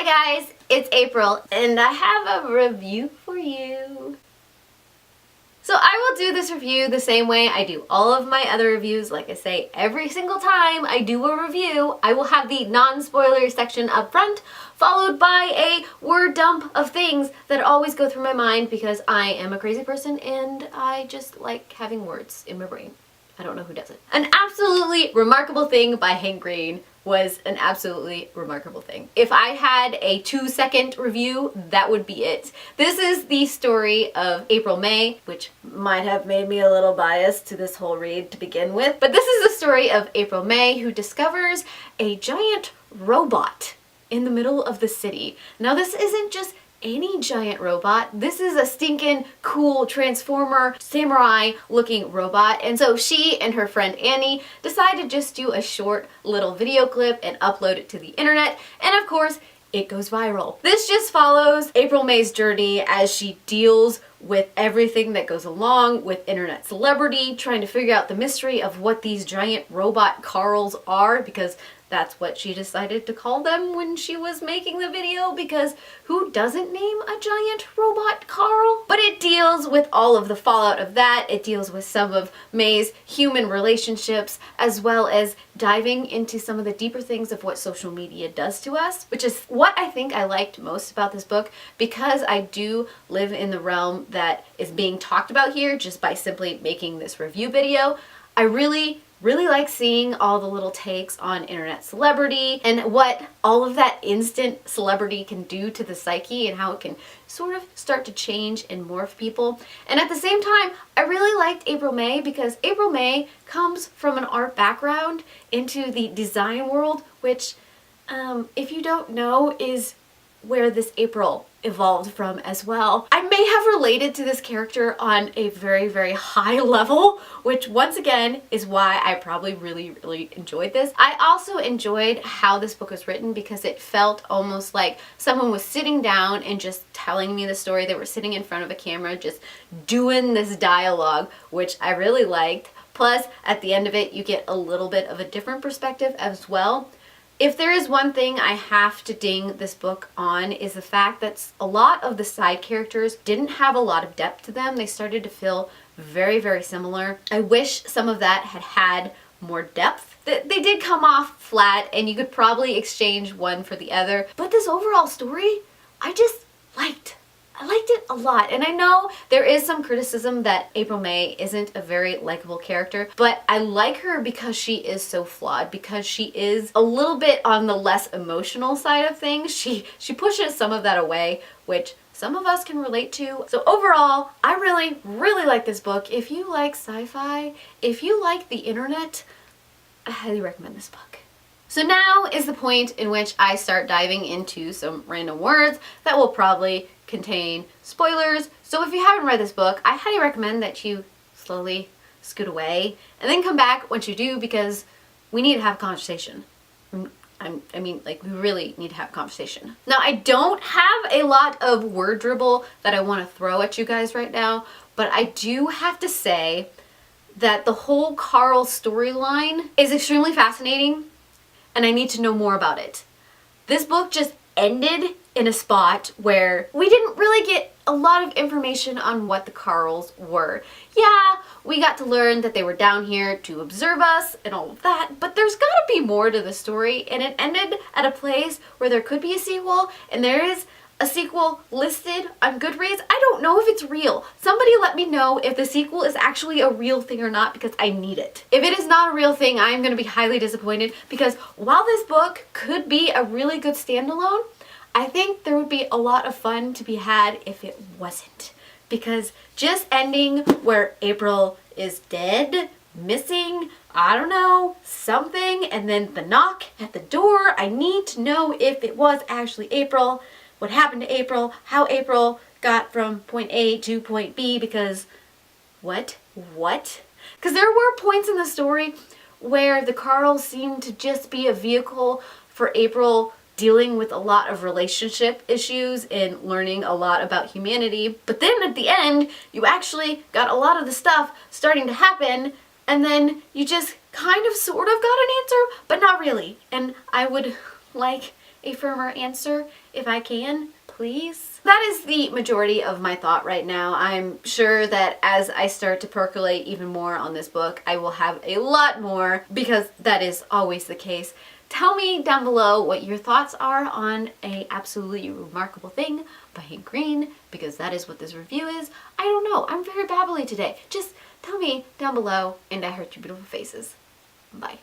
Hi guys, it's April and I have a review for you. So I will do this review the same way I do all of my other reviews. Like I say, every single time I do a review, I will have the non-spoiler section up front, followed by a word dump of things that always go through my mind because I am a crazy person and I just like having words in my brain. I don't know who does it. An Absolutely Remarkable Thing by Hank Green was an absolutely remarkable thing. If I had a 2-second review, that would be it. This is the story of April May, which might have made me a little biased to this whole read to begin with. But this is the story of April May, who discovers a giant robot in the middle of the city. Now this isn't just any giant robot. This is a stinking cool transformer samurai looking robot, and so she and her friend Annie decide to just do a short little video clip and upload it to the internet, and of course it goes viral. This just follows April May's journey as she deals with everything that goes along with internet celebrity, trying to figure out the mystery of what these giant robot Carls are, because that's what she decided to call them when she was making the video, because who doesn't name a giant robot Carl? But it deals with all of the fallout of that. It deals with some of May's human relationships, as well as diving into some of the deeper things of what social media does to us, which is what I think I liked most about this book, because I do live in the realm that is being talked about here just by simply making this review video. I really like seeing all the little takes on internet celebrity and what all of that instant celebrity can do to the psyche and how it can sort of start to change and morph people. And at the same time, I really liked April May because April May comes from an art background into the design world, which, if you don't know, is where this April evolved from as well. I may have related to this character on a very high level, which once again is why I probably really enjoyed this. I also enjoyed how this book was written because it felt almost like someone was sitting down and just telling me the story. They were sitting in front of a camera just doing this dialogue, which I really liked. Plus, at the end of it, you get a little bit of a different perspective as well. If there is one thing I have to ding this book on, is the fact that a lot of the side characters didn't have a lot of depth to them. They started to feel very similar. I wish some of that had more depth. They did come off flat and you could probably exchange one for the other. But this overall story, I just liked. I liked it a lot, and I know there is some criticism that April May isn't a very likable character, but I like her because she is so flawed, because she is a little bit on the less emotional side of things. She pushes some of that away, which some of us can relate to. So overall, I really like this book. If you like sci-fi, if you like the internet, I highly recommend this book. So now is the point in which I start diving into some random words that will probably contain spoilers. So if you haven't read this book, I highly recommend that you slowly scoot away and then come back once you do, because we need to have a conversation. I mean, like, we really need to have a conversation. Now, I don't have a lot of word dribble that I want to throw at you guys right now, but I do have to say that the whole Carl storyline is extremely fascinating, and I need to know more about it. This book just ended in a spot where we didn't really get a lot of information on what the Carls were. Yeah, we got to learn that they were down here to observe us and all of that, but there's gotta be more to the story, and it ended at a place where there could be a sequel, and there is a sequel listed on Goodreads. I don't know if it's real. Somebody let me know if the sequel is actually a real thing or not, because I need it. If it is not a real thing, I'm going to be highly disappointed, because while this book could be a really good standalone, I think there would be a lot of fun to be had if it wasn't. Because just ending where April is dead, missing, I don't know, something, and then the knock at the door, I need to know if it was actually April, what happened to April, how April got from point A to point B, because what? Because there were points in the story where the Carls seemed to just be a vehicle for April dealing with a lot of relationship issues and learning a lot about humanity. But then at the end, you actually got a lot of the stuff starting to happen, and then you just kind of sort of got an answer, but not really. And I would like a firmer answer if I can, please. That is the majority of my thought right now. I'm sure that as I start to percolate even more on this book, I will have a lot more, because that is always the case. Tell me down below what your thoughts are on A Absolutely Remarkable Thing by Hank Green, because that is what this review is. I don't know, I'm very babbly today. Just tell me down below, and I hurt your beautiful faces. Bye.